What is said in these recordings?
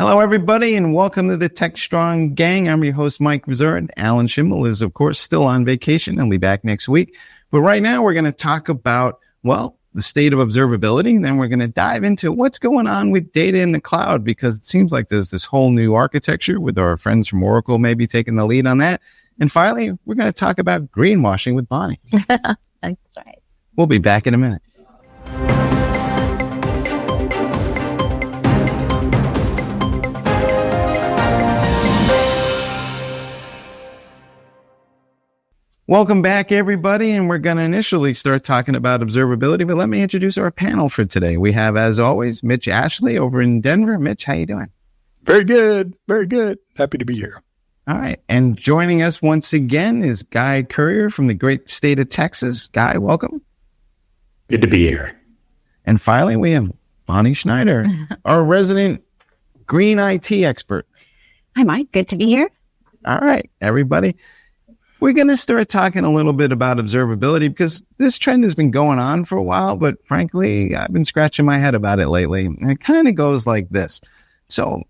Hello, everybody, and welcome to the Techstrong gang. I'm your host, Mike Rizard. Alan Schimmel is, of course, still on vacation. He'll be back next week. But right now, we're going to talk about, well, the state of observability. And then we're going to dive into what's going on with data in the cloud, because it seems like there's this whole new architecture with our friends from Oracle maybe taking the lead on that. And finally, we're going to talk about greenwashing with Bonnie. That's right. We'll be back in a minute. Welcome back, everybody, and we're going to initially start talking about observability, but let me introduce our panel for today. We have, as always, Mitch Ashley over in Denver. Mitch, how you doing? Very good. Very good. Happy to be here. All right. And joining us once again is Guy Currier from the great state of Texas. Guy, welcome. Good to be here. And finally, we have Bonnie Schneider, our resident green IT expert. Hi, Mike. Good to be here. All right, everybody. We're going to start talking a little bit about observability because this trend has been going on for a while, but frankly, I've been scratching my head about it lately. And it kind of goes like this. So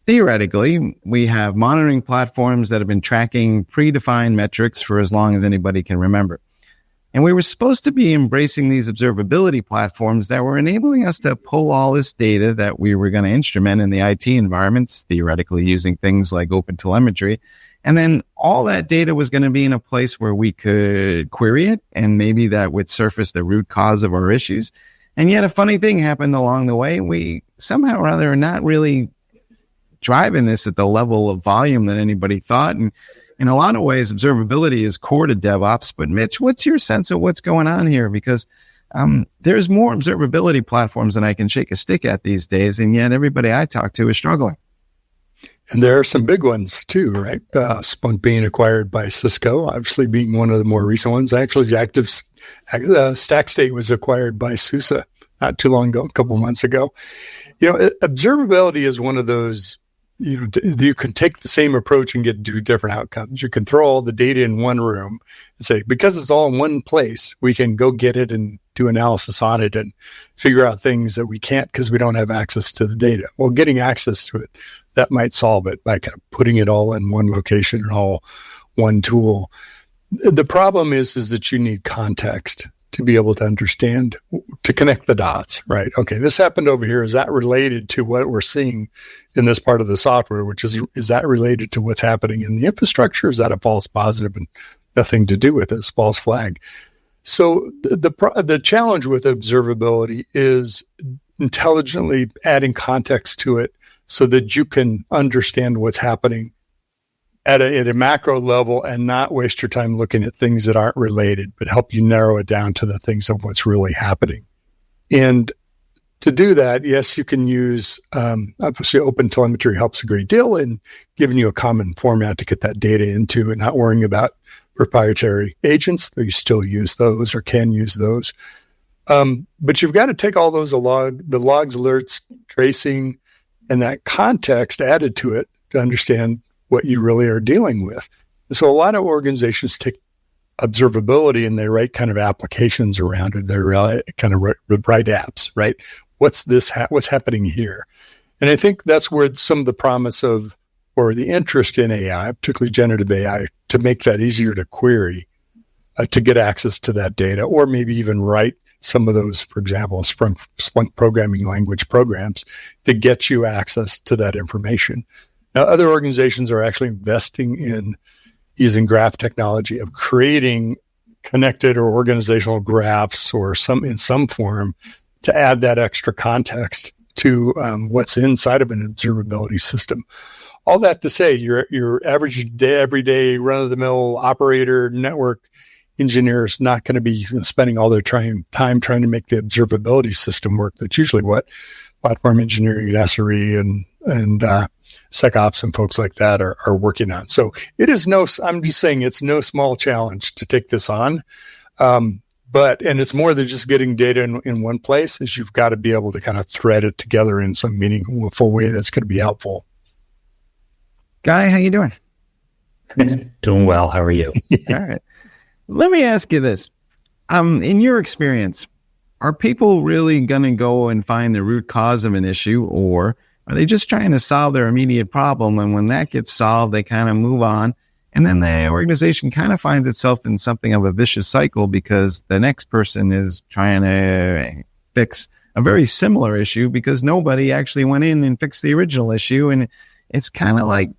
theoretically, we have monitoring platforms that have been tracking predefined metrics for as long as anybody can remember. And we were supposed to be embracing these observability platforms that were enabling us to pull all this data that we were going to instrument in the IT environments, theoretically using things like OpenTelemetry. And then all that data was going to be in a place where we could query it, and maybe that would surface the root cause of our issues. And yet a funny thing happened along the way. We somehow or other are not really driving this at the level of volume that anybody thought. And in a lot of ways, observability is core to DevOps. But Mitch, what's your sense of what's going on here? Because there's more observability platforms than I can shake a stick at these days, and yet everybody I talk to is struggling. And there are some big ones too, right? Splunk being acquired by Cisco, obviously being one of the more recent ones. Actually, the active stack state was acquired by SUSE not too long ago, a couple months ago. You know, observability is one of those, you can take the same approach and get two different outcomes. You can throw all the data in one room and say, because it's all in one place, we can go get it and do analysis on it and figure out things that we can't because we don't have access to the data. Well, getting access to it, that might solve it by kind of putting it all in one location and all one tool. The problem is that you need context to be able to understand, to connect the dots, right? Okay, this happened over here. Is that related to what we're seeing in this part of the software, which is that related to what's happening in the infrastructure? Is that a false positive and nothing to do with it? It's false flag. So the challenge with observability is intelligently adding context to it so that you can understand what's happening at a macro level and not waste your time looking at things that aren't related, but help you narrow it down to the things of what's really happening. And to do that, yes, you can use, obviously OpenTelemetry helps a great deal in giving you a common format to get that data into and not worrying about proprietary agents, though you still use those or can use those. But you've got to take all those the logs, alerts, tracing, and that context added to it to understand what you really are dealing with. So a lot of organizations take observability and they write kind of applications around it. They kind of write apps, right? What's happening here? And I think that's where some of the promise of, or the interest in AI, particularly generative AI, to make that easier to query, to get access to that data, or maybe even write some of those, for example, Splunk programming language programs to get you access to that information. Now, other organizations are actually investing in using graph technology of creating connected or organizational graphs or in some form to add that extra context to what's inside of an observability system. All that to say, your average everyday run-of-the-mill operator, network engineer is not going to be spending all their time trying to make the observability system work. That's usually what platform engineering at SRE and SecOps and folks like that are working on. So I'm just saying it's no small challenge to take this on. And it's more than just getting data in one place, is you've got to be able to kind of thread it together in some meaningful way that's going to be helpful. Guy, how you doing? Doing well. How are you? All right. Let me ask you this. In your experience, are people really going to go and find the root cause of an issue, or are they just trying to solve their immediate problem? And when that gets solved, they kind of move on. And then the organization kind of finds itself in something of a vicious cycle because the next person is trying to fix a very similar issue because nobody actually went in and fixed the original issue. And it's kind of like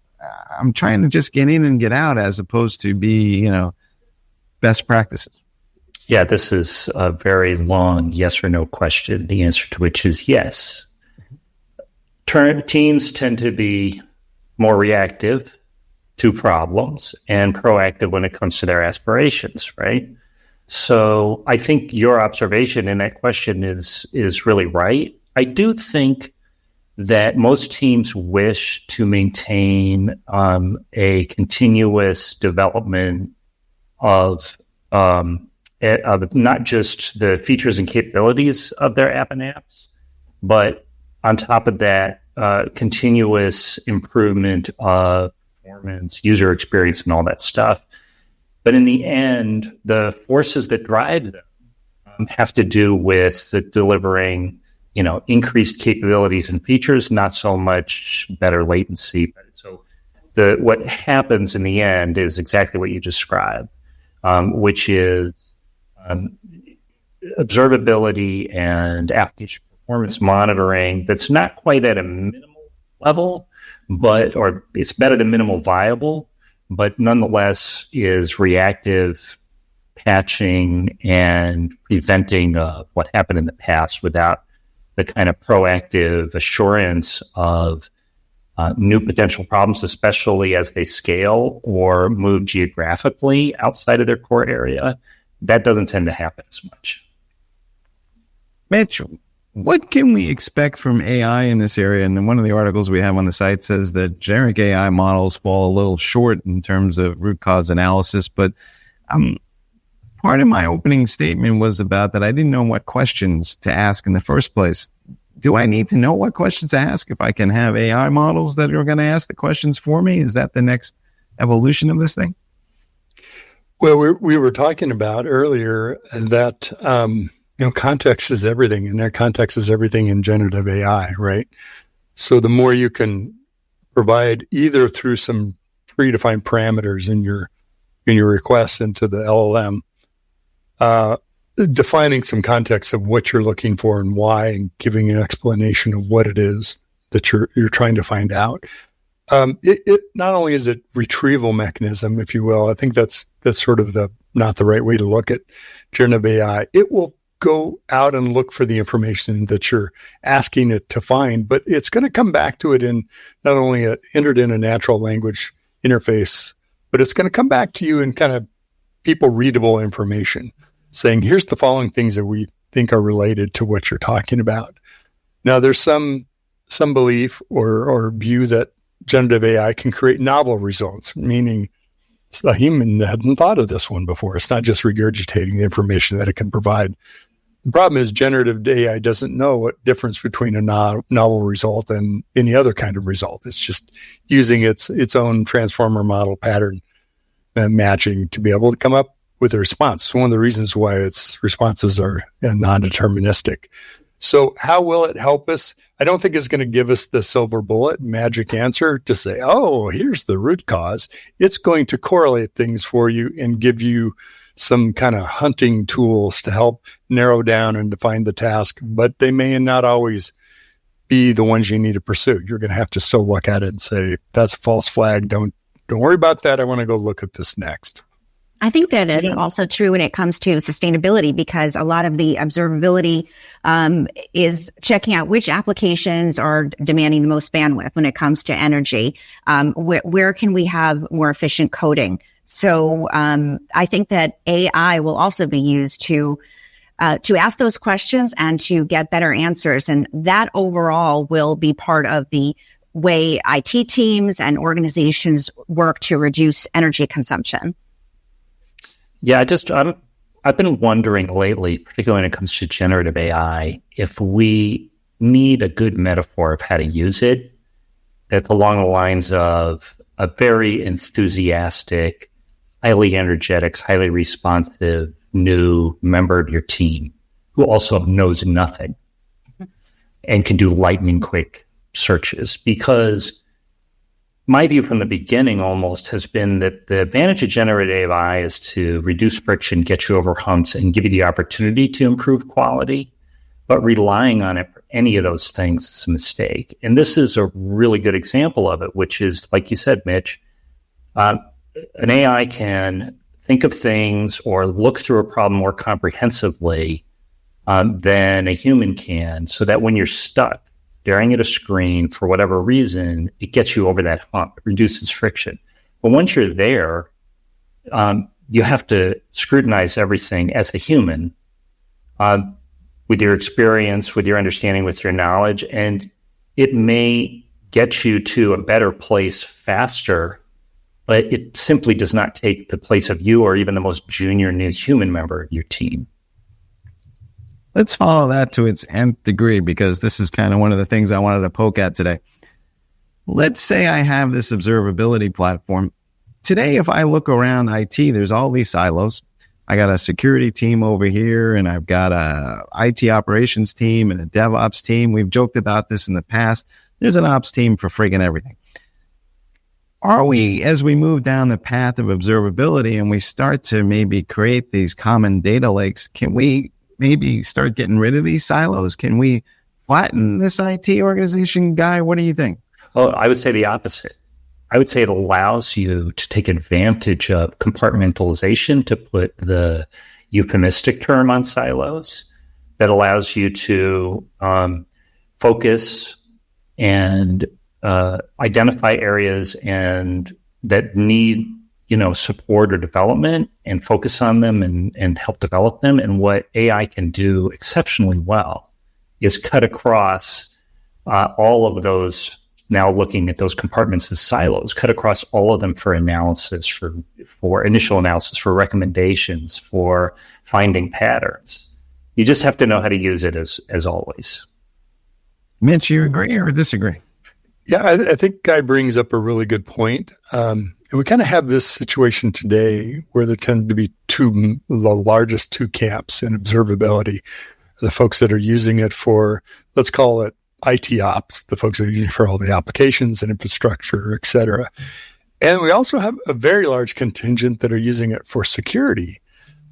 I'm trying to just get in and get out as opposed to be, best practices. Yeah, this is a very long yes or no question, the answer to which is yes. Teams tend to be more reactive to problems and proactive when it comes to their aspirations, right? So I think your observation in that question is really right. I do think that most teams wish to maintain a continuous development of not just the features and capabilities of their app and apps, but on top of that, continuous improvement of performance, user experience, and all that stuff. But in the end, the forces that drive them have to do with delivering, increased capabilities and features, not so much better latency. So what happens in the end is exactly what you described, which is observability and application performance monitoring that's not quite at a minimal level, or it's better than minimal viable, but nonetheless is reactive patching and preventing of what happened in the past without the kind of proactive assurance of new potential problems, especially as they scale or move geographically outside of their core area. That doesn't tend to happen as much. Mitch, what can we expect from AI in this area? And one of the articles we have on the site says that generic AI models fall a little short in terms of root cause analysis. But part of my opening statement was about that I didn't know what questions to ask in the first place. Do I need to know what questions to ask if I can have AI models that are going to ask the questions for me? Is that the next evolution of this thing? Well, we were talking about earlier that context is everything, and that context is everything in generative AI, right? So the more you can provide either through some predefined parameters in your request into the LLM, defining some context of what you're looking for and why, and giving an explanation of what it is that you're trying to find out. It not only is it retrieval mechanism, if you will. I think that's sort of not the right way to look at generative AI. It will go out and look for the information that you're asking it to find, but it's going to come back to it in not only entered in a natural language interface, but it's going to come back to you in kind of people readable information, saying, here's the following things that we think are related to what you're talking about. Now, there's some belief or view that generative AI can create novel results, meaning a human hadn't thought of this one before. It's not just regurgitating the information that it can provide. The problem is generative AI doesn't know what difference between a novel result and any other kind of result. It's just using its own transformer model pattern matching to be able to come up with a response. It's one of the reasons why its responses are non-deterministic. So how will it help us? I don't think it's going to give us the silver bullet magic answer to say, oh, here's the root cause. It's going to correlate things for you and give you some kind of hunting tools to help narrow down and define the task, but they may not always be the ones you need to pursue. You're going to have to still look at it and say, that's a false flag. Don't worry about that. I want to go look at this next. I think that it's also true when it comes to sustainability, because a lot of the observability is checking out which applications are demanding the most bandwidth when it comes to energy. Where can we have more efficient coding? So I think that AI will also be used to ask those questions and to get better answers. And that overall will be part of the way IT teams and organizations work to reduce energy consumption. Yeah, I've been wondering lately, particularly when it comes to generative AI, if we need a good metaphor of how to use it that's along the lines of a very enthusiastic, highly energetic, highly responsive new member of your team who also knows nothing and can do lightning quick searches, because my view from the beginning almost has been that the advantage of generative AI is to reduce friction, get you over humps, and give you the opportunity to improve quality. But relying on it for any of those things is a mistake. And this is a really good example of it, which is, like you said, Mitch, an AI can think of things or look through a problem more comprehensively than a human can, so that when you're stuck staring at a screen for whatever reason, it gets you over that hump, it reduces friction. But once you're there, you have to scrutinize everything as a human, with your experience, with your understanding, with your knowledge, and it may get you to a better place faster, but it simply does not take the place of you or even the most junior new human member of your team. Let's follow that to its nth degree, because this is kind of one of the things I wanted to poke at today. Let's say I have this observability platform. Today, if I look around IT, there's all these silos. I got a security team over here, and I've got a IT operations team and a DevOps team. We've joked about this in the past. There's an ops team for friggin' everything. Are we, as we move down the path of observability and we start to maybe create these common data lakes, can we maybe start getting rid of these silos? Can we flatten this IT organization? Guy, what do you think? Oh, I would say the opposite. I would say it allows you to take advantage of compartmentalization, to put the euphemistic term on silos, that allows you to focus and identify areas and that need, support or development, and focus on them and help develop them. And what AI can do exceptionally well is cut across all of those. Now looking at those compartments as silos, cut across all of them for analysis, for initial analysis, for recommendations, for finding patterns. You just have to know how to use it as always. Mitch, you agree or disagree? Yeah, I think Guy brings up a really good point. And we kind of have this situation today where there tends to be the largest two camps in observability. The folks that are using it for, let's call it IT ops, the folks that are using it for all the applications and infrastructure, et cetera. And we also have a very large contingent that are using it for security,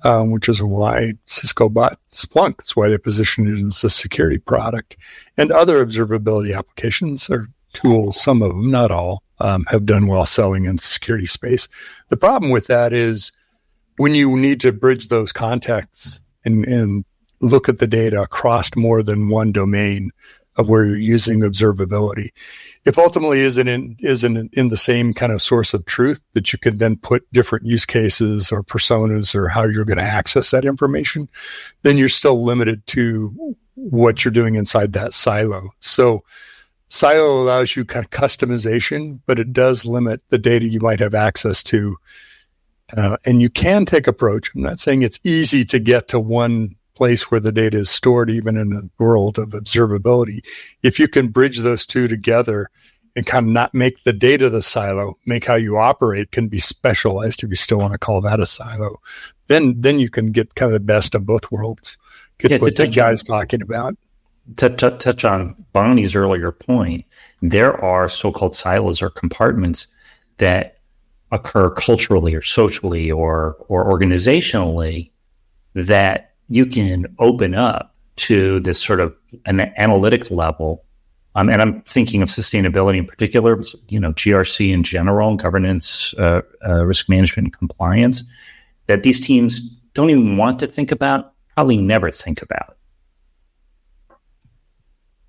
which is why Cisco bought Splunk. That's why they positioned it as a security product. And other observability applications or tools, some of them, not all, have done well selling in the security space. The problem with that is when you need to bridge those contexts and look at the data across more than one domain of where you're using observability, if ultimately isn't in the same kind of source of truth that you can then put different use cases or personas or how you're going to access that information, then you're still limited to what you're doing inside that silo. So silo allows you kind of customization, but it does limit the data you might have access to. And you can take approach. I'm not saying it's easy to get to one place where the data is stored, even in the world of observability. If you can bridge those two together and kind of not make the data the silo, make how you operate can be specialized, if you still want to call that a silo, then you can get kind of the best of both worlds. Get what the guy's talking about. To touch on Bonnie's earlier point, there are so-called silos or compartments that occur culturally or socially or organizationally that you can open up to this sort of an analytic level. And I'm thinking of sustainability in particular, GRC in general, governance, risk management, and compliance, that these teams don't even want to think about, probably never think about.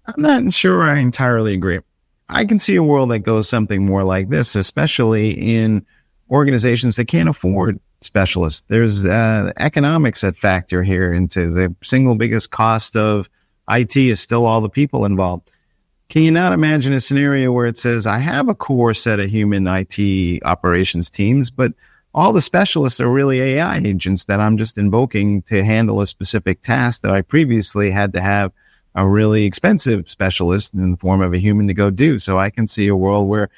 I'm not sure I entirely agree. I can see a world that goes something more like this, especially in organizations that can't afford specialists. There's economics at factor here into the single biggest cost of IT is still all the people involved. Can you not imagine a scenario where it says, I have a core set of human IT operations teams, but all the specialists are really AI agents that I'm just invoking to handle a specific task that I previously had to have a really expensive specialist in the form of a human to go do. So I can see a world where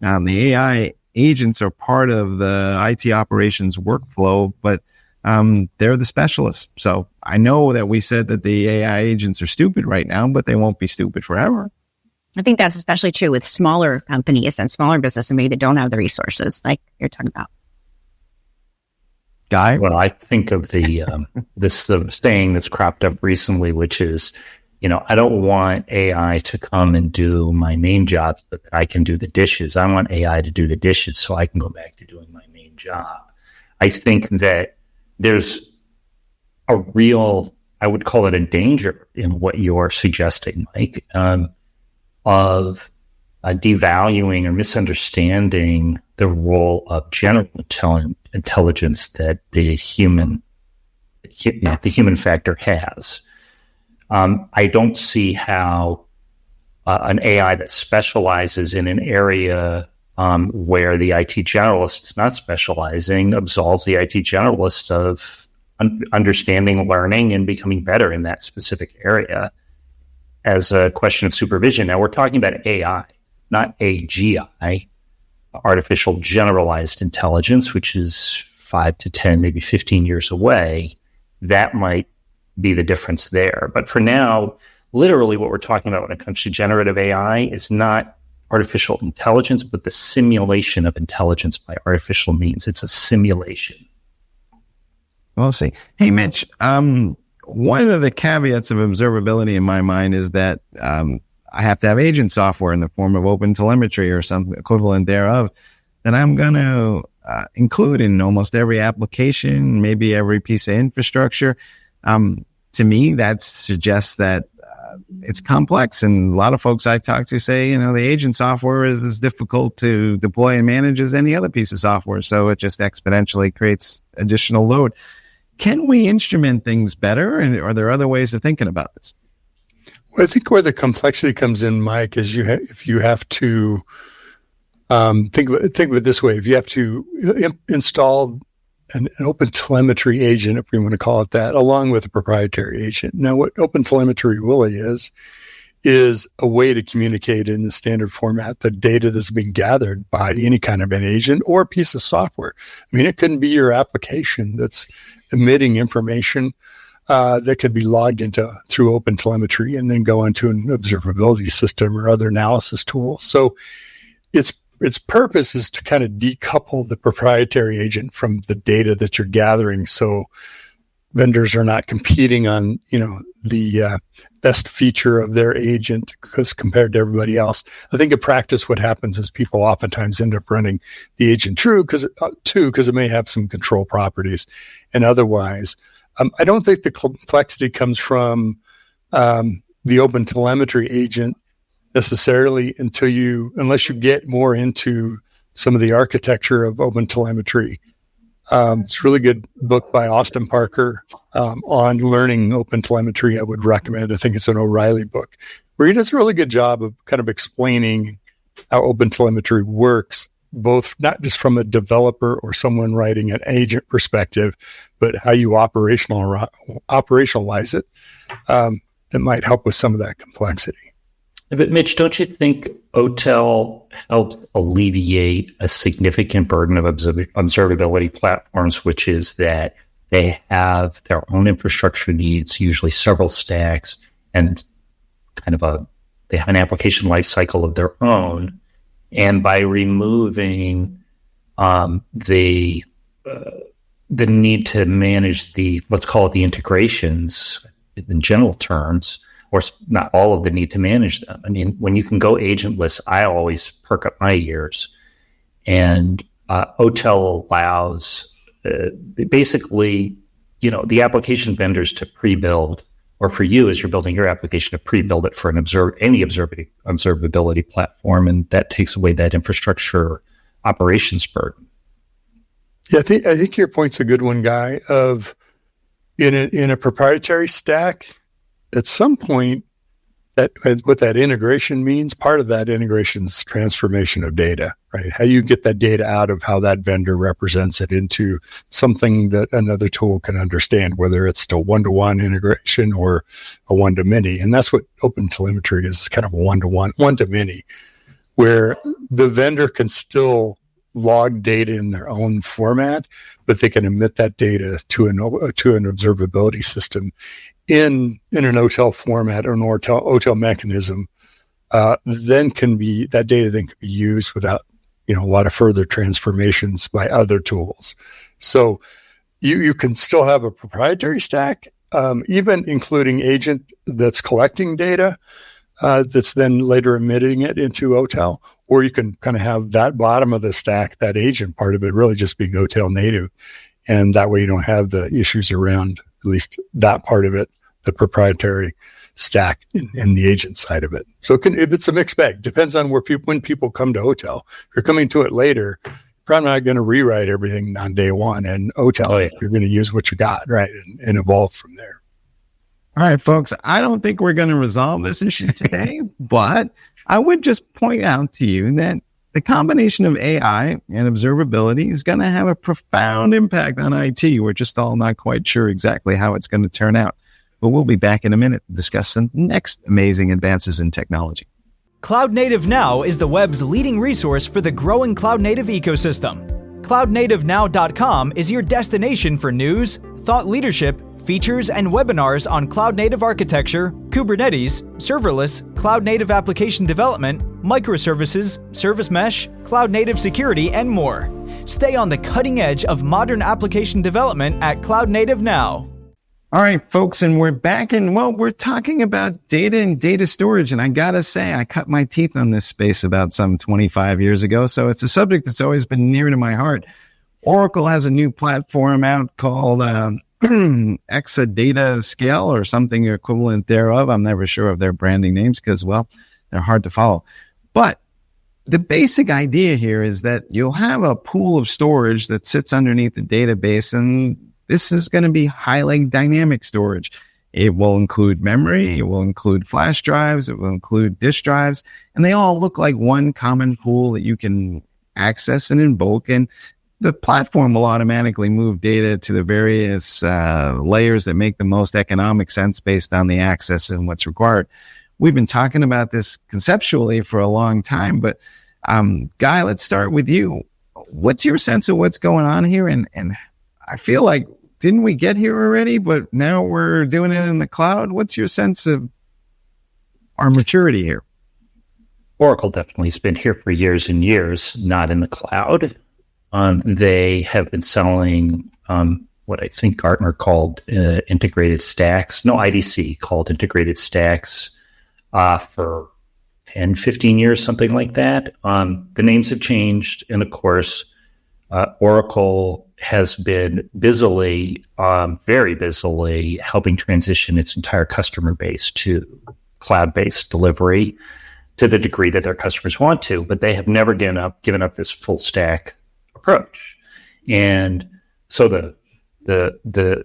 the AI agents are part of the IT operations workflow, but they're the specialists. So I know that we said that the AI agents are stupid right now, but they won't be stupid forever. I think that's especially true with smaller companies and smaller businesses maybe that don't have the resources like you're talking about. Guy? Well, I think of the this saying that's cropped up recently, which is, I don't want AI to come and do my main job so that I can do the dishes. I want AI to do the dishes so I can go back to doing my main job. I think that there's a real, I would call it a danger in what you're suggesting, Mike, of devaluing or misunderstanding the role of general intelligence that the human factor has. I don't see how an AI that specializes in an area where the IT generalist is not specializing absolves the IT generalist of understanding, learning, and becoming better in that specific area as a question of supervision. Now, we're talking about AI, not AGI, artificial generalized intelligence, which is 5 to 10, maybe 15 years away. That might be the difference there. But for now, literally what we're talking about when it comes to generative AI is not artificial intelligence, but the simulation of intelligence by artificial means. It's a simulation. We'll see. Hey, Mitch, one of the caveats of observability in my mind is that I have to have agent software in the form of open telemetry or some equivalent thereof that I'm going to include in almost every application, maybe every piece of infrastructure. To me, that suggests that it's complex. And a lot of folks I talk to say, the agent software is as difficult to deploy and manage as any other piece of software. So it just exponentially creates additional load. Can we instrument things better? And are there other ways of thinking about this? Well, I think where the complexity comes in, Mike, is if you have to think of it this way: if you have to install an open telemetry agent, if we want to call it that, along with a proprietary agent. Now, what open telemetry really is a way to communicate in the standard format the data that's being gathered by any kind of an agent or a piece of software. I mean, it couldn't be your application that's emitting information that could be logged into through open telemetry and then go into an observability system or other analysis tool. So its purpose is to kind of decouple the proprietary agent from the data that you're gathering, so vendors are not competing on, the best feature of their agent because compared to everybody else. I think in practice, what happens is people oftentimes end up running the agent because it may have some control properties, and otherwise, I don't think the complexity comes from the open telemetry agent necessarily unless you get more into some of the architecture of open telemetry. It's a really good book by Austin Parker on learning open telemetry. I would recommend. I think it's an O'Reilly book where he does a really good job of kind of explaining how open telemetry works, both not just from a developer or someone writing an agent perspective, but how you operationalize it. It might help with some of that complexity. But Mitch, don't you think OTel helped alleviate a significant burden of observability platforms, which is that they have their own infrastructure needs, usually several stacks, and they have an application lifecycle of their own. And by removing the need to manage let's call it the integrations in general terms, or not all of the need to manage them. I mean, when you can go agentless, I always perk up my ears. And OTel allows basically, the application vendors to pre-build, or for you as you're building your application, to pre-build it for any observability platform, and that takes away that infrastructure operations burden. Yeah, I think your point's a good one, Guy. Of in a proprietary stack, at some point, what that integration means, part of that integration is transformation of data, right? How you get that data out of how that vendor represents it into something that another tool can understand, whether it's still one-to-one integration or a one-to-many. And that's what open telemetry is, kind of a one-to-one, one-to-many, where the vendor can still log data in their own format, but they can emit that data to an observability system in an OTel format or an OTel mechanism then that data then can be used without, a lot of further transformations by other tools. So you can still have a proprietary stack, even including agent that's collecting data, that's then later emitting it into OTel, or you can kind of have that bottom of the stack, that agent part of it really just being OTel native. And that way you don't have the issues around at least that part of it, the proprietary stack and the agent side of it. So it's a mixed bag. Depends on when people come to OTel. If you're coming to it later, you're probably not going to rewrite everything on day one. And OTel, you're going to use what you got, right, and evolve from there. All right, folks, I don't think we're going to resolve this issue today, but I would just point out to you that the combination of AI and observability is going to have a profound impact on IT. We're just all not quite sure exactly how it's going to turn out. But we'll be back in a minute to discuss the next amazing advances in technology. Cloud Native Now is the web's leading resource for the growing cloud native ecosystem. CloudNativeNow.com is your destination for news, thought leadership, features, and webinars on cloud native architecture, Kubernetes, serverless, cloud native application development, microservices, service mesh, cloud native security, and more. Stay on the cutting edge of modern application development at Cloud Native Now. All right, folks, and we're back, and we're talking about data and data storage. And I gotta say, I cut my teeth on this space about some 25 years ago. So it's a subject that's always been near to my heart. Oracle has a new platform out called Exadata Scale or something equivalent thereof. I'm never sure of their branding names because, they're hard to follow. But the basic idea here is that you'll have a pool of storage that sits underneath the database, and this is going to be highly dynamic storage. It will include memory, it will include flash drives, it will include disk drives, and they all look like one common pool that you can access and invoke. And the platform will automatically move data to the various layers that make the most economic sense based on the access and what's required. We've been talking about this conceptually for a long time, but Guy, let's start with you. What's your sense of what's going on here? And I feel like, didn't we get here already, but now we're doing it in the cloud? What's your sense of our maturity here? Oracle definitely has been here for years and years, not in the cloud. They have been selling what I think Gartner called integrated stacks. No, IDC called integrated stacks for 10, 15 years, something like that. The names have changed. And of course, Oracle has been very busily helping transition its entire customer base to cloud-based delivery to the degree that their customers want to, but they have never given up this full stack approach. And so the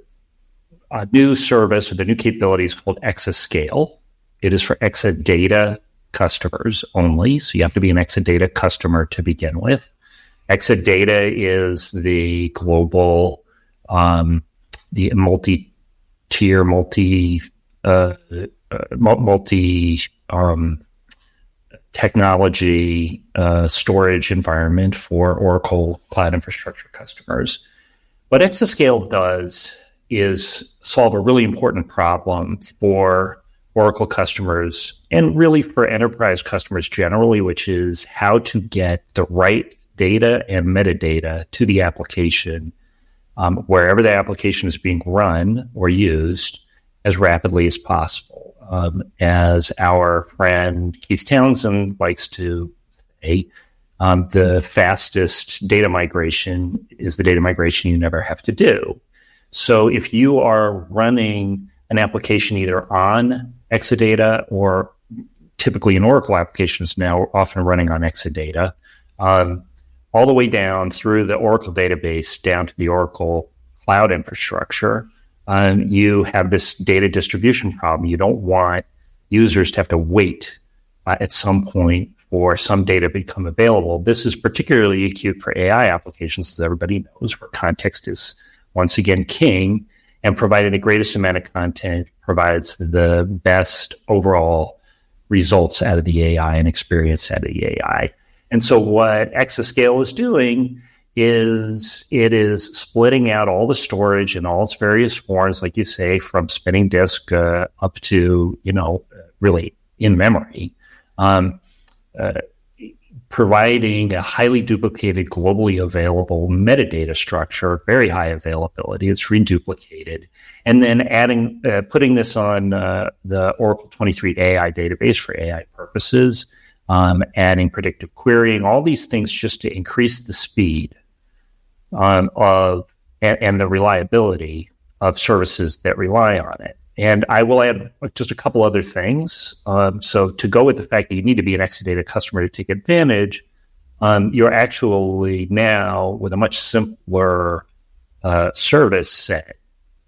new service or the new capability is called Exascale. It is for Exadata customers only, so you have to be an Exadata customer to begin with. Exadata is the global, the multi-tier, technology storage environment for Oracle Cloud Infrastructure customers. What Exascale does is solve a really important problem for Oracle customers and really for enterprise customers generally, which is how to get the right data and metadata to the application wherever the application is being run or used as rapidly as possible. As our friend Keith Townsend likes to say, the fastest data migration is the data migration you never have to do. So if you are running an application either on Exadata or typically in Oracle applications now, often running on Exadata, all the way down through the Oracle database down to the Oracle cloud infrastructure, you have this data distribution problem. You don't want users to have to wait at some point for some data to become available. This is particularly acute for AI applications, as everybody knows, where context is once again king, and providing the greatest amount of content provides the best overall results out of the AI and experience out of the AI. And so what Exascale is doing is it is splitting out all the storage in all its various forms, like you say, from spinning disk up to, really in memory, providing a highly duplicated, globally available metadata structure, very high availability. It's reduplicated. And then putting this on the Oracle 23 AI database for AI purposes, adding predictive querying, all these things just to increase the speed and the reliability of services that rely on it. And I will add just a couple other things. So to go with the fact that you need to be an Exadata customer to take advantage, you're actually now with a much simpler service set.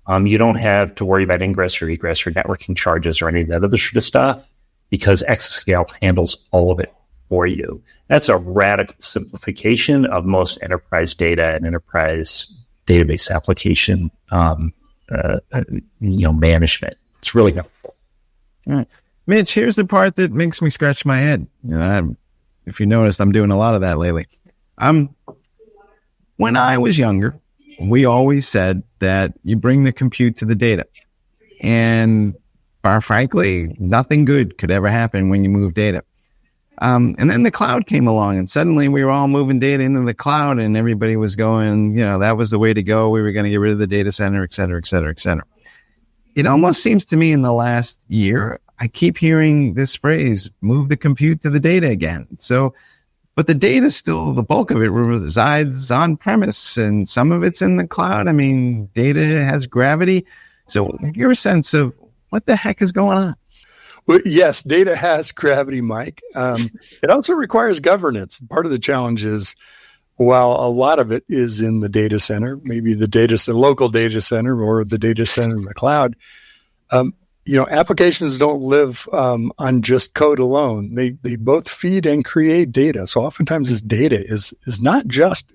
You don't have to worry about ingress or egress or networking charges or any of that other sort of stuff because Exascale handles all of it for you. That's a radical simplification of most enterprise data and enterprise database application management. It's really helpful. All right. Mitch, here's the part that makes me scratch my head. If you noticed, I'm doing a lot of that lately. When I was younger, we always said that you bring the compute to the data. And far frankly, nothing good could ever happen when you move data. And then the cloud came along and suddenly we were all moving data into the cloud and everybody was going, that was the way to go. We were going to get rid of the data center, et cetera, et cetera, et cetera. It almost seems to me in the last year, I keep hearing this phrase, move the compute to the data again. So, but the data still, the bulk of it resides on premise and some of it's in the cloud. I mean, data has gravity. So your sense of what the heck is going on? Well, yes, data has gravity, Mike. It also requires governance. Part of the challenge is, while a lot of it is in the data center, maybe the local data center or the data center in the cloud, applications don't live on just code alone. They both feed and create data. So oftentimes this data is not just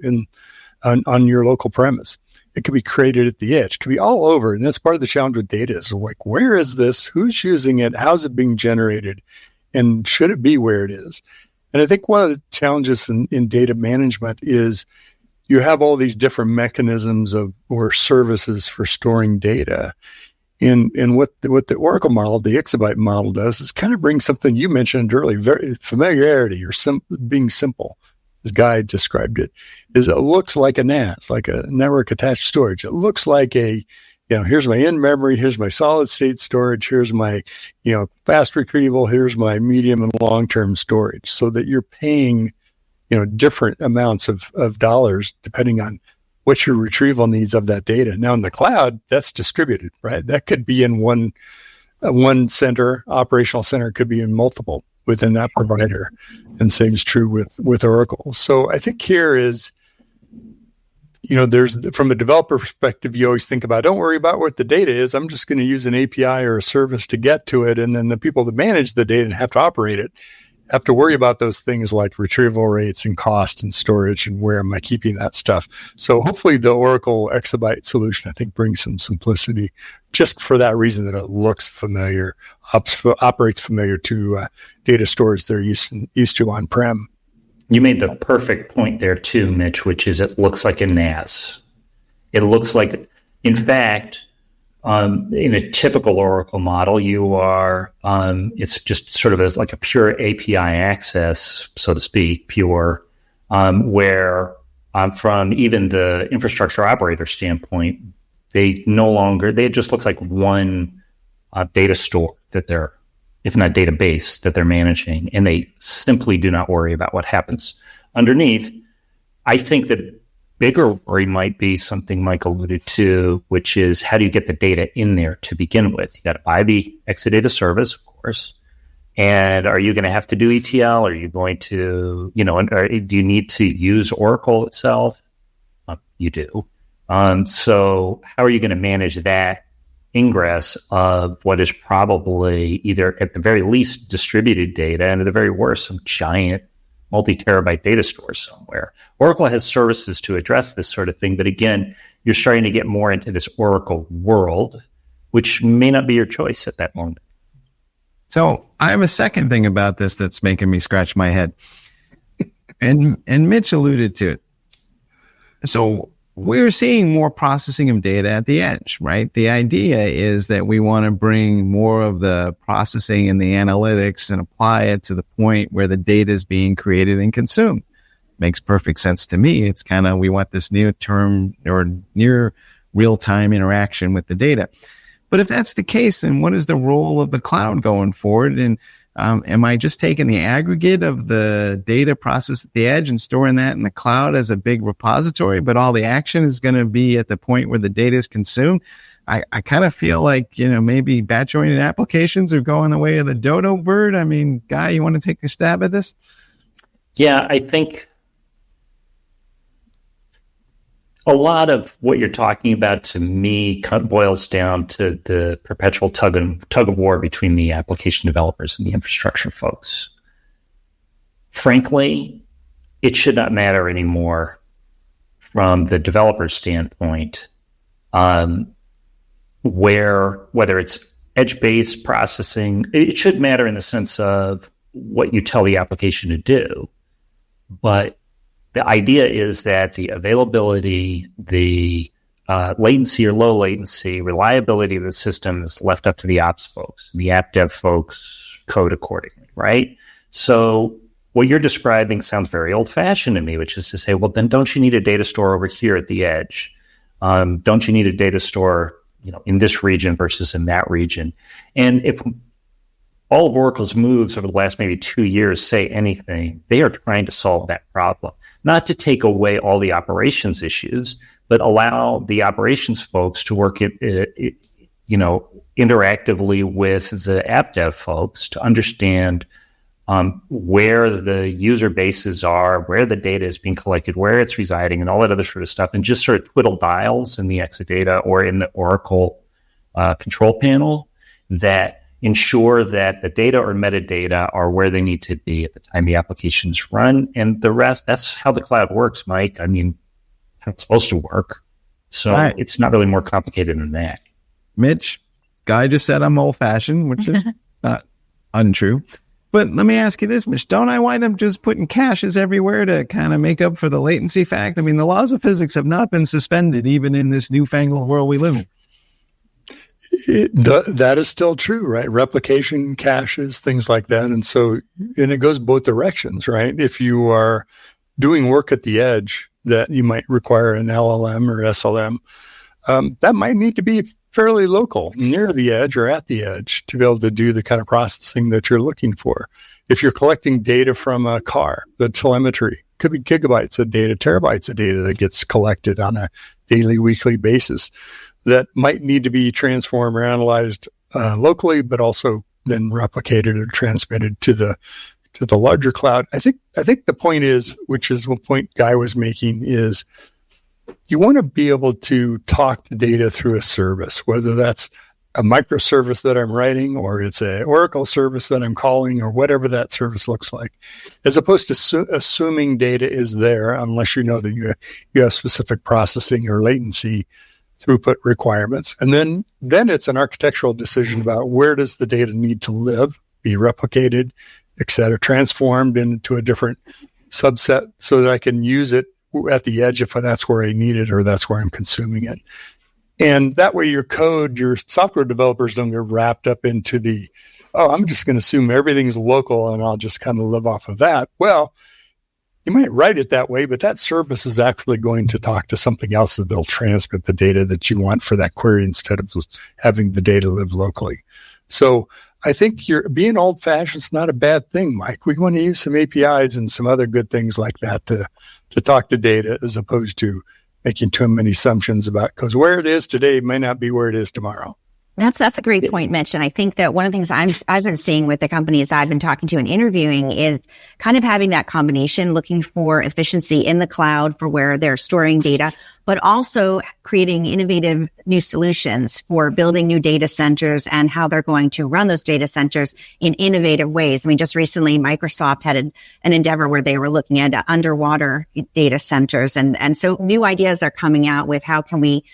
on your local premise. It could be created at the edge. It could be all over. And that's part of the challenge with data is like, where is this? Who's using it? How's it being generated? And should it be where it is? And I think one of the challenges in data management is you have all these different mechanisms or services for storing data. And what the Oracle model, the exabyte model does is kind of bring something you mentioned earlier, very familiarity or being simple. As Guy described it, is it looks like a NAS, like a network attached storage. It looks like here's my in-memory, here's my solid state storage, here's my, fast retrieval, here's my medium and long-term storage, so that you're paying, different amounts of dollars depending on what your retrieval needs of that data. Now in the cloud, that's distributed, right? That could be in one center, operational center, could be in multiple within that provider. And same is true with Oracle. So I think here is, there's, from a developer perspective, you always think about, don't worry about what the data is. I'm just going to use an API or a service to get to it. And then the people that manage the data and have to operate it have to worry about those things like retrieval rates and cost and storage and where am I keeping that stuff. So hopefully the Oracle Exabyte solution, I think, brings some simplicity just for that reason that it looks familiar, operates familiar to data storage they're used to on-prem. You made the perfect point there too, Mitch, which is it looks like a NAS. It looks like, in fact, in a typical Oracle model, you are, it's just sort of like a pure API access, so to speak, where from even the infrastructure operator standpoint, it just looks like one data store that they're, if not database, that they're managing, and they simply do not worry about what happens underneath. I think that bigger worry might be something Mike alluded to, which is how do you get the data in there to begin with? You got to buy the Exadata service, of course. And are you going to have to do ETL? Are you going to, do you need to use Oracle itself? You do. So how are you going to manage that ingress of what is probably either at the very least distributed data and at the very worst some giant multi-terabyte data store somewhere? Oracle has services to address this sort of thing, but again, you're starting to get more into this Oracle world, which may not be your choice at that moment. So I have a second thing about this that's making me scratch my head. And Mitch alluded to it. So we're seeing more processing of data at the edge, right? The idea is that we want to bring more of the processing and the analytics and apply it to the point where the data is being created and consumed. Makes perfect sense to me. It's kind of, we want this near term or near real time interaction with the data. But if that's the case, then what is the role of the cloud going forward? And am I just taking the aggregate of the data processed at the edge and storing that in the cloud as a big repository, but all the action is going to be at the point where the data is consumed? I kind of feel like, maybe batch-oriented applications are going the way of the dodo bird. I mean, Guy, you want to take a stab at this? Yeah, I think a lot of what you're talking about, to me, boils down to the perpetual tug of war between the application developers and the infrastructure folks. Frankly, it should not matter anymore from the developer standpoint, whether it's edge-based processing. It should matter in the sense of what you tell the application to do, but the idea is that the availability, the latency or low latency, reliability of the system is left up to the ops folks. The app dev folks code accordingly, right? So what you're describing sounds very old-fashioned to me, which is to say, well, then don't you need a data store over here at the edge? Don't you need a data store, in this region versus in that region? And if all of Oracle's moves over the last maybe 2 years say anything, they are trying to solve that problem. Not to take away all the operations issues, but allow the operations folks to work interactively with the app dev folks to understand where the user bases are, where the data is being collected, where it's residing, and all that other sort of stuff, and just sort of twiddle dials in the Exadata or in the Oracle control panel that ensure that the data or metadata are where they need to be at the time the applications run. And the rest, that's how the cloud works, Mike. I mean, it's how it's supposed to work. So It's not really more complicated than that. Mitch, Guy just said I'm old-fashioned, which is not untrue. But let me ask you this, Mitch. Don't I wind up just putting caches everywhere to kind of make up for the latency fact? I mean, the laws of physics have not been suspended even in this newfangled world we live in. That is still true, right? Replication, caches, things like that. And it goes both directions, right? If you are doing work at the edge that you might require an LLM or SLM, that might need to be fairly local, near the edge or at the edge, to be able to do the kind of processing that you're looking for. If you're collecting data from a car, the telemetry could be gigabytes of data, terabytes of data that gets collected on a daily, weekly basis that might need to be transformed or analyzed locally, but also then replicated or transmitted to the larger cloud. I think the point is, which is what point Guy was making, is you want to be able to talk to data through a service, whether that's a microservice that I'm writing or it's an Oracle service that I'm calling or whatever that service looks like, as opposed to assuming data is there unless you know that you have specific processing or latency throughput requirements. And then it's an architectural decision about where does the data need to live, be replicated, et cetera, transformed into a different subset so that I can use it at the edge if that's where I need it or that's where I'm consuming it. And that way your software developers don't get wrapped up into I'm just going to assume everything's local and I'll just kind of live off of that. Well, you might write it that way, but that service is actually going to talk to something else that they'll transmit the data that you want for that query instead of having the data live locally. So I think being old-fashioned is not a bad thing, Mike. We want to use some APIs and some other good things like that to talk to data as opposed to making too many assumptions about, because where it is today may not be where it is tomorrow. That's a great point, Mitch. And I think that one of the things I've been seeing with the companies I've been talking to and interviewing is kind of having that combination, looking for efficiency in the cloud for where they're storing data, but also creating innovative new solutions for building new data centers and how they're going to run those data centers in innovative ways. I mean, just recently, Microsoft had an endeavor where they were looking at underwater data centers. And so new ideas are coming out with how can we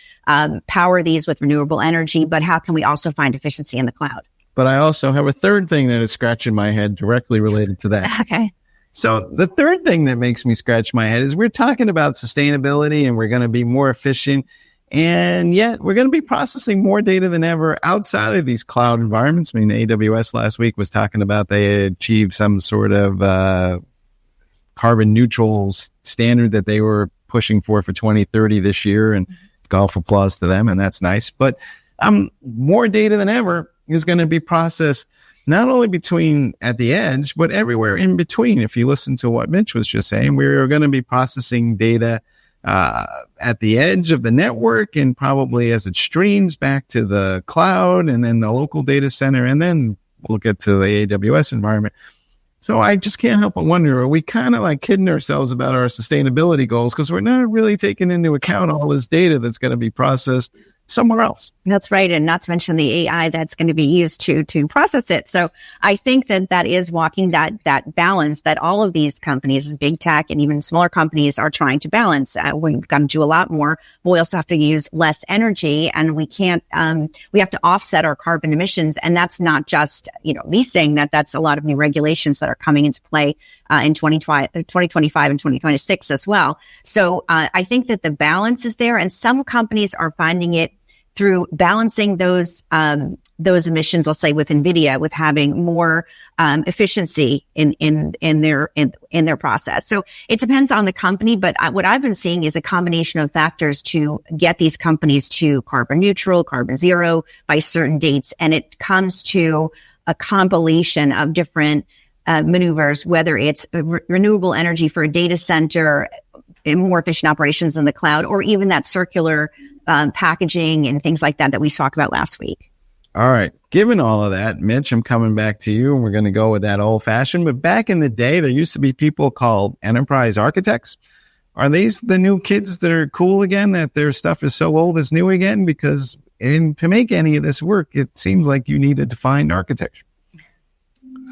power these with renewable energy, but how can we also find efficiency in the cloud? But I also have a third thing that is scratching my head directly related to that. Okay. So the third thing that makes me scratch my head is we're talking about sustainability and we're going to be more efficient. And yet we're going to be processing more data than ever outside of these cloud environments. I mean, AWS last week was talking about they achieved some sort of carbon neutral standard that they were pushing for 2030 this year, and golf applause to them. And that's nice. But more data than ever is going to be processed not only between at the edge, but everywhere in between. If you listen to what Mitch was just saying, we're going to be processing data at the edge of the network, and probably as it streams back to the cloud and then the local data center, and then we'll get to the AWS environment. So I just can't help but wonder, are we kind of like kidding ourselves about our sustainability goals because we're not really taking into account all this data that's going to be processed somewhere else? That's right. And not to mention the AI that's going to be used to process it. So I think that is walking that balance that all of these companies, big tech and even smaller companies, are trying to balance. We've got to do a lot more, but we also have to use less energy, and we can't, we have to offset our carbon emissions. And that's not just, me saying that. That's a lot of new regulations that are coming into play in 2025 and 2026 as well. So I think that the balance is there, and some companies are finding it through balancing those emissions, let's say with NVIDIA, with having more efficiency in their process. So it depends on the company, but what I've been seeing is a combination of factors to get these companies to carbon neutral, carbon zero by certain dates, and it comes to a compilation of different maneuvers, whether it's renewable energy for a data center, more efficient operations in the cloud, or even that circular packaging and things like that we talked about last week. All right. Given all of that, Mitch, I'm coming back to you, and we're going to go with that old fashioned. But back in the day, there used to be people called enterprise architects. Are these the new kids that are cool again, that their stuff is so old it's new again? Because to make any of this work, it seems like you need a defined architecture.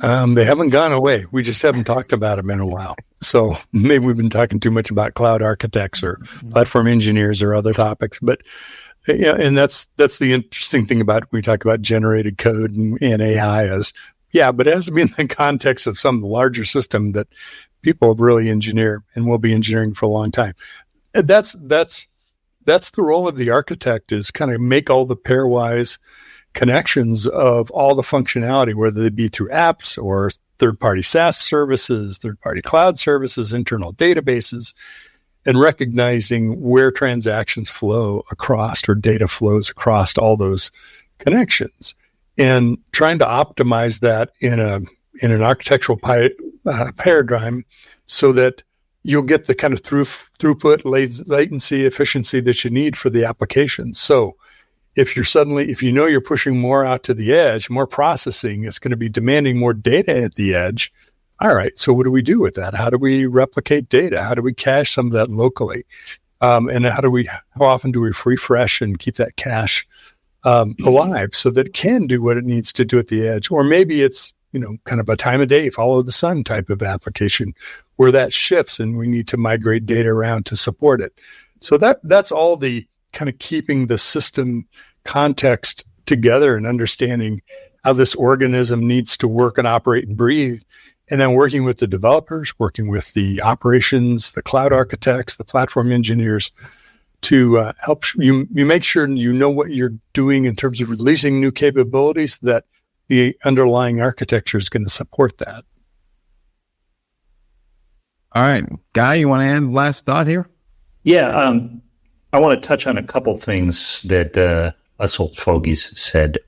They haven't gone away. We just haven't talked about them in a while. So maybe we've been talking too much about cloud architects or platform engineers or other topics. But and that's the interesting thing about when we talk about generated code and AI is, but it has to be in the context of some larger system that people really engineer and will be engineering for a long time. And that's the role of the architect, is kind of make all the pairwise connections of all the functionality, whether they be through apps or third-party SaaS services, third-party cloud services, internal databases, and recognizing where transactions flow across or data flows across all those connections, and trying to optimize that in an architectural paradigm so that you'll get the kind of throughput, latency, efficiency that you need for the application. So if you're pushing more out to the edge, more processing, it's going to be demanding more data at the edge. All right, so what do we do with that? How do we replicate data? How do we cache some of that locally? And how often do we refresh and keep that cache alive so that it can do what it needs to do at the edge? Or maybe it's, kind of a time of day, follow the sun type of application where that shifts and we need to migrate data around to support it. So that's all the kind of keeping the system context together and understanding how this organism needs to work and operate and breathe, and then working with the developers, working with the operations, the cloud architects, the platform engineers to help you make sure you know what you're doing in terms of releasing new capabilities, that the underlying architecture is going to support that. All right. Guy, you want to add last thought here? Yeah. I want to touch on a couple things that us old fogies said.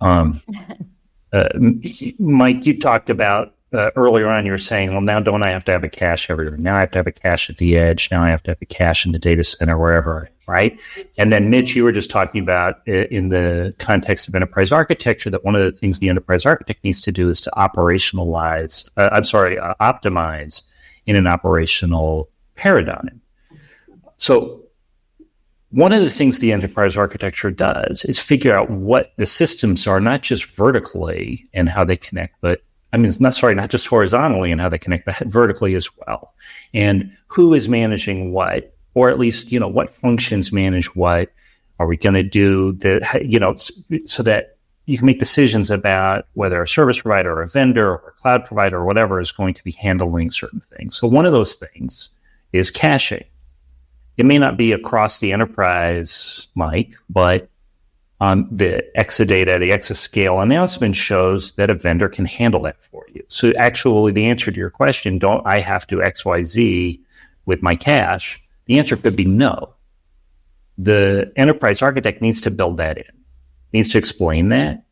Mike, you talked about earlier on, you were saying, well, now don't I have to have a cache everywhere? Now I have to have a cache at the edge. Now I have to have a cache in the data center, wherever, right? And then, Mitch, you were just talking about in the context of enterprise architecture that one of the things the enterprise architect needs to do is to optimize in an operational paradigm. So one of the things the enterprise architecture does is figure out what the systems are, not just vertically and how they connect, but not just horizontally and how they connect, but vertically as well. And who is managing what, or at least, what functions manage what? Are we going to do so that you can make decisions about whether a service provider or a vendor or a cloud provider or whatever is going to be handling certain things. So one of those things is caching. It may not be across the enterprise, Mike, but on the Exadata, the Exascale announcement shows that a vendor can handle that for you. So actually, the answer to your question, don't I have to XYZ with my cache? The answer could be no. The enterprise architect needs to build that in, needs to explain that.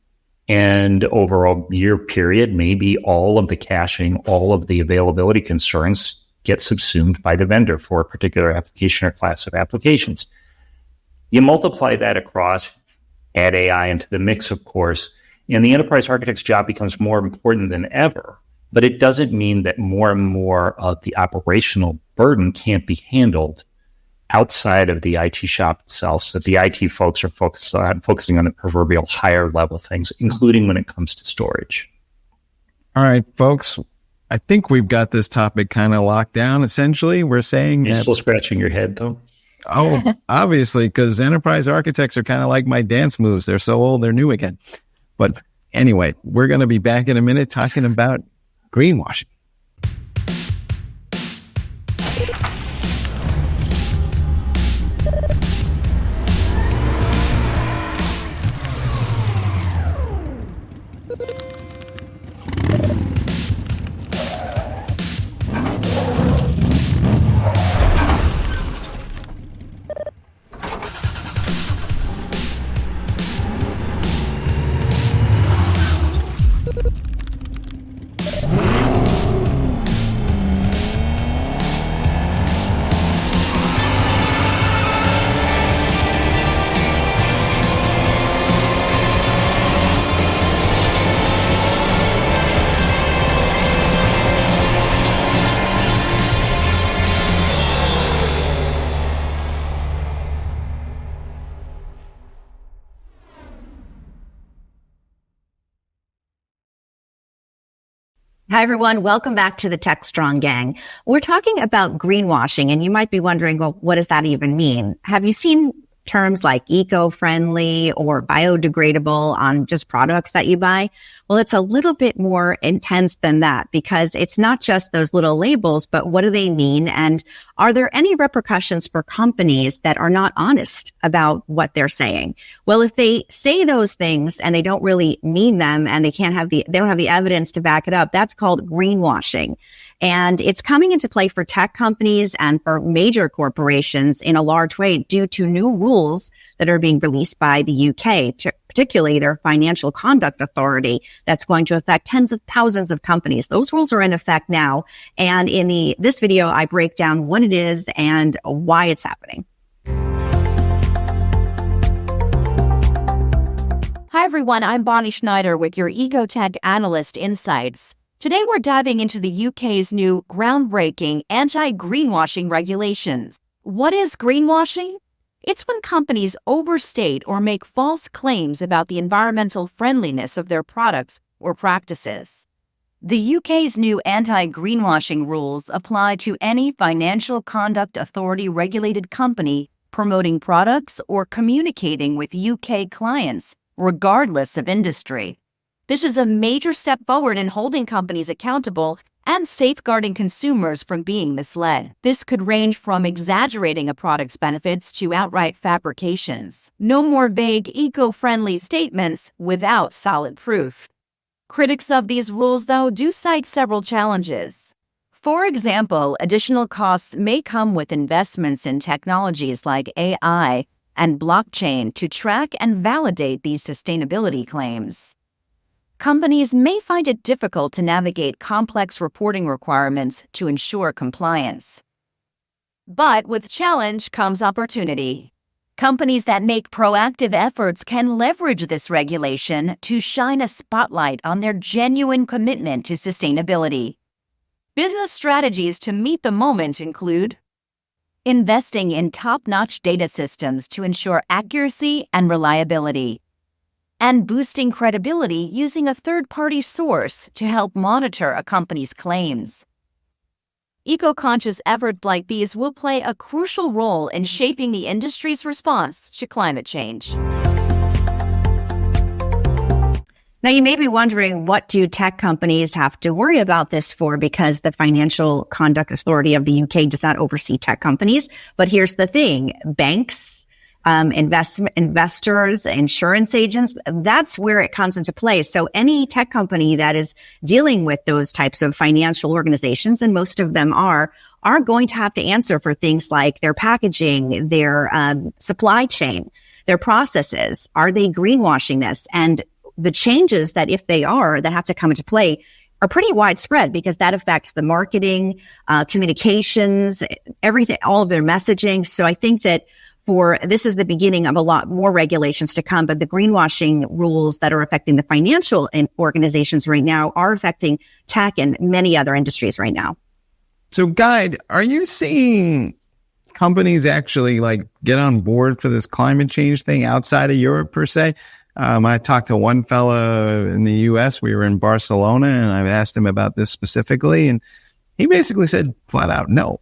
And over a year period, maybe all of the caching, all of the availability concerns get subsumed by the vendor for a particular application or class of applications. You multiply that across, add AI into the mix, of course, and the enterprise architect's job becomes more important than ever. But it doesn't mean that more and more of the operational burden can't be handled outside of the IT shop itself, so that the IT folks are focusing on the proverbial higher level things, including when it comes to storage. All right, folks. I think we've got this topic kind of locked down. Essentially, we're saying You're still scratching your head, though? Oh, obviously, because enterprise architects are kind of like my dance moves. They're so old, they're new again. But anyway, we're going to be back in a minute talking about greenwashing. Hi, everyone. Welcome back to the Techstrong gang. We're talking about greenwashing, and you might be wondering, well, what does that even mean? Have you seen terms like eco-friendly or biodegradable on just products that you buy? Well, it's a little bit more intense than that, because it's not just those little labels, but what do they mean? And are there any repercussions for companies that are not honest about what they're saying? Well, if they say those things and they don't really mean them, and they don't have the evidence to back it up, that's called greenwashing. And it's coming into play for tech companies and for major corporations in a large way due to new rules that are being released by the UK, particularly their Financial Conduct Authority, that's going to affect tens of thousands of companies. Those rules are in effect now. And in this video, I break down what it is and why it's happening. Hi, everyone. I'm Bonnie Schneider with your Ecotech Analyst Insights. Today, we're diving into the UK's new groundbreaking anti-greenwashing regulations. What is greenwashing? It's when companies overstate or make false claims about the environmental friendliness of their products or practices. The UK's new anti-greenwashing rules apply to any Financial Conduct Authority regulated company promoting products or communicating with UK clients, regardless of industry. This is a major step forward in holding companies accountable and safeguarding consumers from being misled. This could range from exaggerating a product's benefits to outright fabrications. No more vague eco-friendly statements without solid proof. Critics of these rules, though, do cite several challenges. For example, additional costs may come with investments in technologies like AI and blockchain to track and validate these sustainability claims. Companies may find it difficult to navigate complex reporting requirements to ensure compliance. But with challenge comes opportunity. Companies that make proactive efforts can leverage this regulation to shine a spotlight on their genuine commitment to sustainability. Business strategies to meet the moment include investing in top-notch data systems to ensure accuracy and reliability, and boosting credibility using a third-party source to help monitor a company's claims. Eco-conscious efforts like these will play a crucial role in shaping the industry's response to climate change. Now, you may be wondering, what do tech companies have to worry about this for? Because the Financial Conduct Authority of the UK does not oversee tech companies. But here's the thing. Banks, investors, insurance agents, that's where it comes into play. So any tech company that is dealing with those types of financial organizations, and most of them are going to have to answer for things like their packaging, their supply chain, their processes. Are they greenwashing this? And the changes that, if they are, that have to come into play are pretty widespread, because that affects the marketing, communications, everything, all of their messaging. So I think that this is the beginning of a lot more regulations to come, but the greenwashing rules that are affecting the financial organizations right now are affecting tech and many other industries right now. So, Guy, are you seeing companies actually get on board for this climate change thing outside of Europe per se? I talked to one fella in the US. We were in Barcelona, and I asked him about this specifically, and he basically said flat out, no.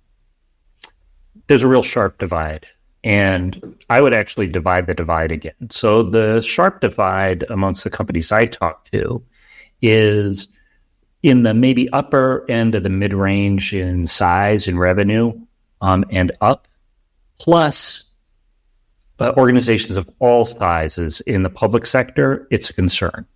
There's a real sharp divide, and I would actually divide the divide again. So the sharp divide amongst the companies I talked to is in the maybe upper end of the mid-range in size and revenue, and up, plus organizations of all sizes in the public sector. It's a concern.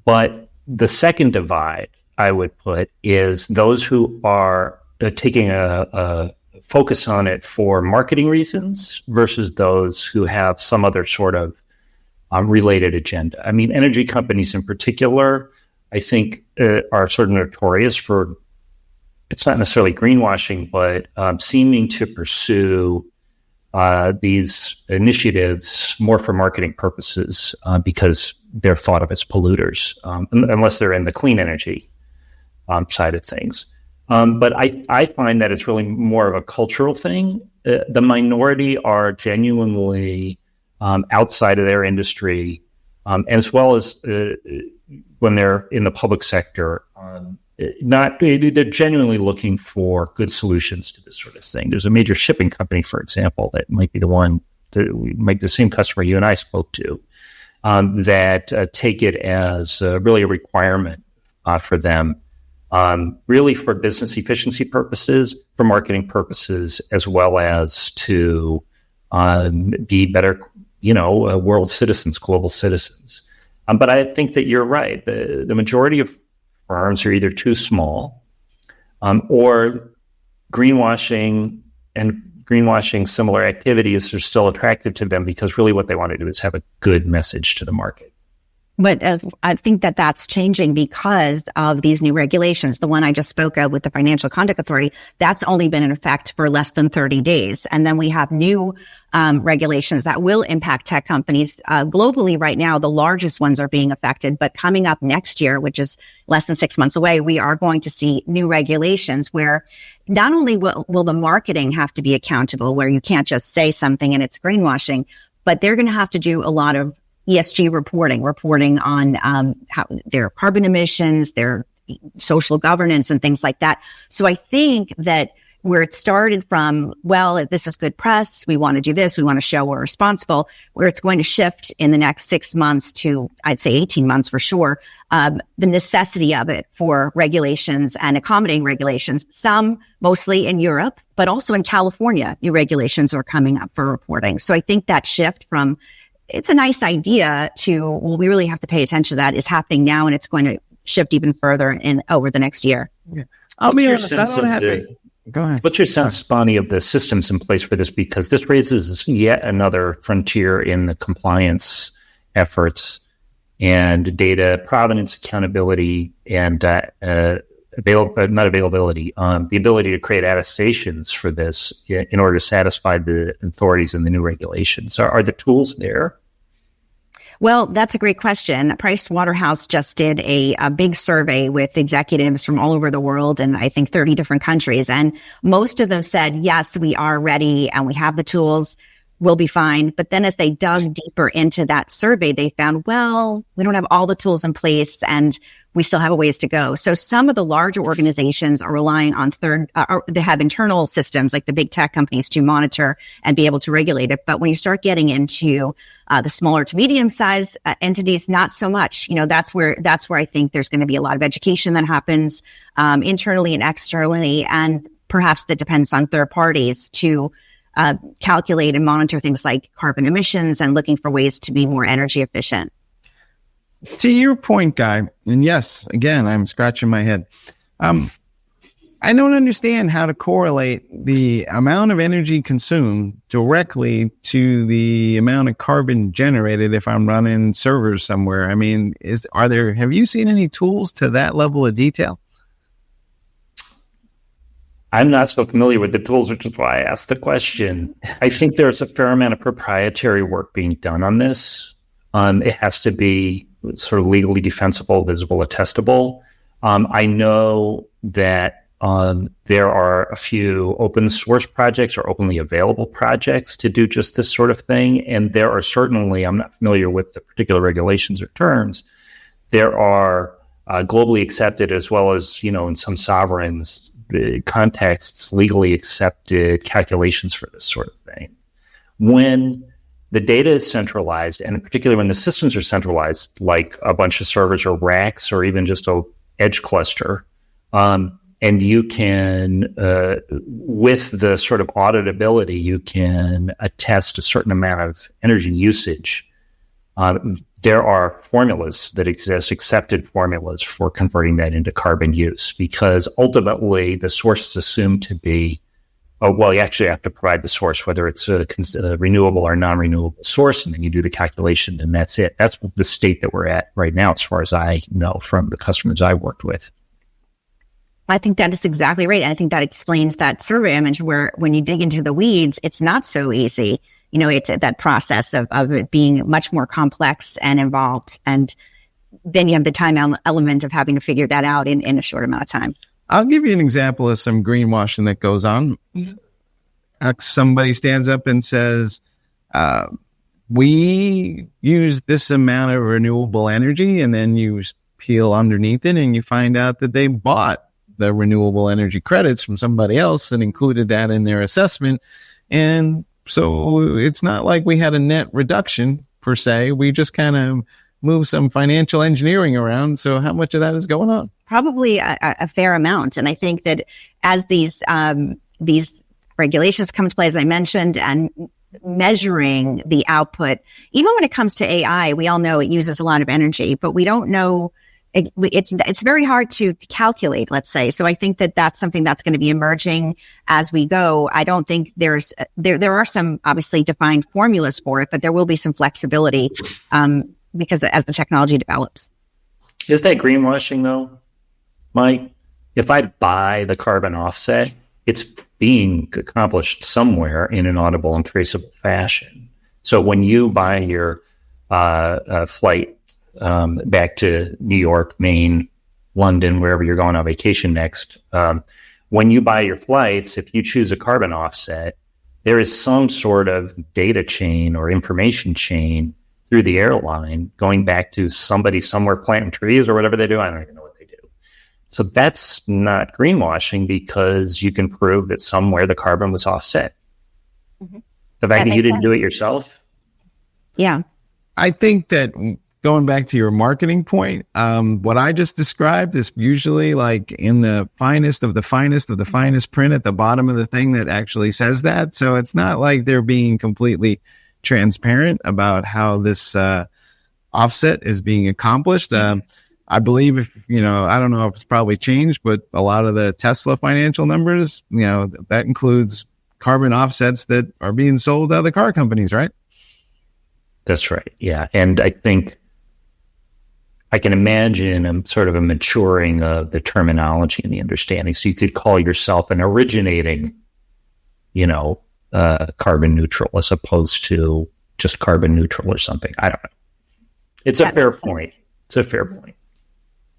But the second divide I would put is those who are taking a focus on it for marketing reasons versus those who have some other sort of related agenda. I mean, energy companies in particular, I think, are sort of notorious for, it's not necessarily greenwashing, but seeming to pursue these initiatives more for marketing purposes because they're thought of as polluters, unless they're in the clean energy side of things. But I find that it's really more of a cultural thing. The minority are genuinely outside of their industry, as well as when they're in the public sector. They're genuinely looking for good solutions to this sort of thing. There's a major shipping company, for example, that might be the one that might the same customer you and I spoke to, that take it as really a requirement for them, really for business efficiency purposes, for marketing purposes, as well as to be better, world citizens, global citizens. But I think that you're right. The majority of firms are either too small or greenwashing similar activities are still attractive to them because really what they want to do is have a good message to the market. But I think that that's changing because of these new regulations. The one I just spoke of with the Financial Conduct Authority, that's only been in effect for less than 30 days. And then we have new regulations that will impact tech companies. Globally right now, the largest ones are being affected. But coming up next year, which is less than 6 months away, we are going to see new regulations where not only will the marketing have to be accountable, where you can't just say something and it's greenwashing, but they're going to have to do a lot of ESG reporting on how their carbon emissions, their social governance, and things like that. So I think that where it started from, well, this is good press, we want to do this, we want to show we're responsible, where it's going to shift in the next 6 months to, I'd say 18 months for sure, the necessity of it for regulations and accommodating regulations, some mostly in Europe, but also in California, new regulations are coming up for reporting. So I think that shift from it's a nice idea to, well, we really have to pay attention to that is happening now, and it's going to shift even further over the next year. Yeah. I'll be honest, I don't have it. Go ahead. What's your sense, Bonnie, of the systems in place for this? Because this raises yet another frontier in the compliance efforts and data provenance, accountability, and the ability to create attestations for this in order to satisfy the authorities and the new regulations. Are the tools there? Well, that's a great question. Pricewaterhouse just did a big survey with executives from all over the world and I think 30 different countries. And most of them said, yes, we are ready and we have the tools. We'll be fine. But then as they dug deeper into that survey, they found, well, we don't have all the tools in place and we still have a ways to go. So some of the larger organizations are relying on they have internal systems like the big tech companies to monitor and be able to regulate it. But when you start getting into the smaller to medium sized entities, not so much. That's where I think there's going to be a lot of education that happens internally and externally, and perhaps that depends on third parties to calculate and monitor things like carbon emissions and looking for ways to be more energy efficient. To your point, Guy, and yes, again, I'm scratching my head. I don't understand how to correlate the amount of energy consumed directly to the amount of carbon generated if I'm running servers somewhere. I mean, have you seen any tools to that level of detail? I'm not so familiar with the tools, which is why I asked the question. I think there's a fair amount of proprietary work being done on this. It has to be sort of legally defensible, visible, attestable. I know that there are a few open source projects or openly available projects to do just this sort of thing. And there are certainly, I'm not familiar with the particular regulations or terms, there are globally accepted as well as, in some sovereigns contexts, legally accepted calculations for this sort of thing. When the data is centralized, and particularly when the systems are centralized, like a bunch of servers or racks or even just a edge cluster, and you can, with the sort of auditability, you can attest a certain amount of energy usage. There are formulas that exist, accepted formulas for converting that into carbon use, because ultimately the source is assumed to be, you actually have to provide the source, whether it's a renewable or non-renewable source, and then you do the calculation, and that's it. That's the state that we're at right now, as far as I know from the customers I've worked with. I think that is exactly right. I think that explains that survey image where when you dig into the weeds, it's not so easy. It's that process of it being much more complex and involved. And then you have the time element of having to figure that out in a short amount of time. I'll give you an example of some greenwashing that goes on. Somebody stands up and says, we use this amount of renewable energy, and then you peel underneath it and you find out that they bought the renewable energy credits from somebody else and included that in their assessment. And so it's not like we had a net reduction per se. We just kind of moved some financial engineering around. So how much of that is going on? Probably a fair amount. And I think that as these regulations come to play, as I mentioned, and measuring the output, even when it comes to AI, we all know it uses a lot of energy, but we don't know. It's very hard to calculate, let's say. So I think that that's something that's going to be emerging as we go. I don't think there are some obviously defined formulas for it, but there will be some flexibility because as the technology develops. Is that greenwashing though, Mike? If I buy the carbon offset, it's being accomplished somewhere in an audible and traceable fashion. So when you buy your flight back to New York, Maine, London, wherever you're going on vacation next, when you buy your flights, if you choose a carbon offset, there is some sort of data chain or information chain through the airline going back to somebody somewhere planting trees or whatever they do. I don't even know what they do. So that's not greenwashing because you can prove that somewhere the carbon was offset. Mm-hmm. The fact that you didn't do it yourself. Yeah. I think that going back to your marketing point, what I just described is usually like in the finest of the finest of the finest print at the bottom of the thing that actually says that. So it's not like they're being completely transparent about how this offset is being accomplished. I believe I don't know if it's probably changed, but a lot of the Tesla financial numbers, that includes carbon offsets that are being sold to other car companies, right? That's right. Yeah. And I think I can imagine a sort of a maturing of the terminology and the understanding. So you could call yourself an originating, carbon neutral as opposed to just carbon neutral or something. I don't know. It's a fair point. It's a fair point.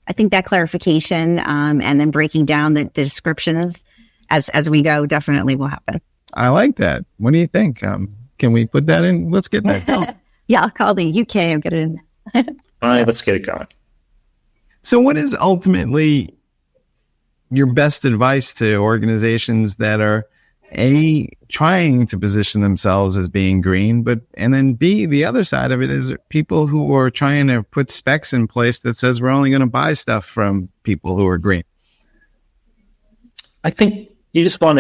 I think that clarification and then breaking down the descriptions as we go definitely will happen. I like that. What do you think? Can we put that in? Let's get that going. Yeah, I'll call the UK and get it in. All right, let's get it going. So what is ultimately your best advice to organizations that are A, trying to position themselves as being green, and then B, the other side of it is people who are trying to put specs in place that says we're only going to buy stuff from people who are green? I think you just want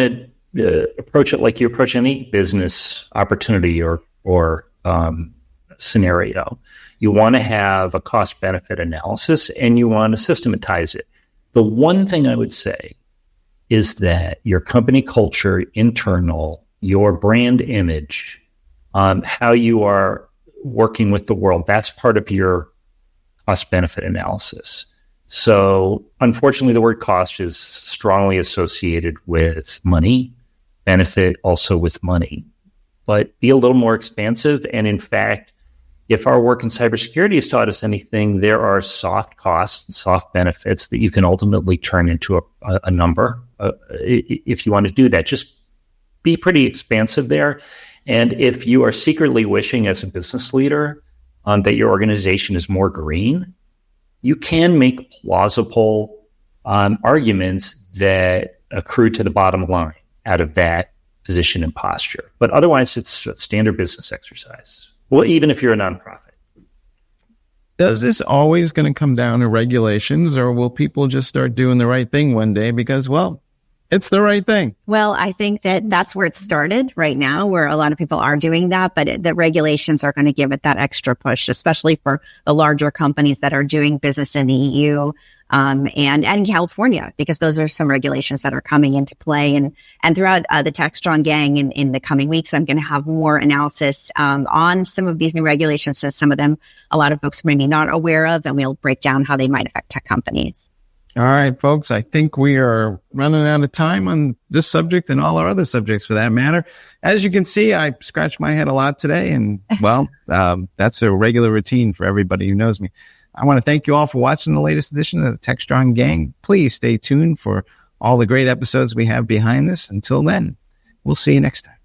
to approach it like you approach any business opportunity or scenario. You want to have a cost-benefit analysis, and you want to systematize it. The one thing I would say is that your company culture, internal, your brand image, how you are working with the world, that's part of your cost-benefit analysis. So unfortunately, the word cost is strongly associated with money, benefit also with money. But be a little more expansive. And in fact, if our work in cybersecurity has taught us anything, there are soft costs and soft benefits that you can ultimately turn into a number if you want to do that. Just be pretty expansive there. And if you are secretly wishing as a business leader that your organization is more green, you can make plausible arguments that accrue to the bottom line out of that position and posture. But otherwise, it's a standard business exercise. Well, even if you're a nonprofit. Is this always going to come down to regulations, or will people just start doing the right thing one day because, well, it's the right thing? Well, I think that that's where it started right now, where a lot of people are doing that, but the regulations are going to give it that extra push, especially for the larger companies that are doing business in the EU and California, because those are some regulations that are coming into play. And throughout the Techstrong gang in the coming weeks, I'm going to have more analysis on some of these new regulations, since some of them a lot of folks may be not aware of, and we'll break down how they might affect tech companies. All right, folks, I think we are running out of time on this subject and all our other subjects for that matter. As you can see, I scratched my head a lot today, and, well, that's a regular routine for everybody who knows me. I want to thank you all for watching the latest edition of the Techstrong Gang. Please stay tuned for all the great episodes we have behind this. Until then, we'll see you next time.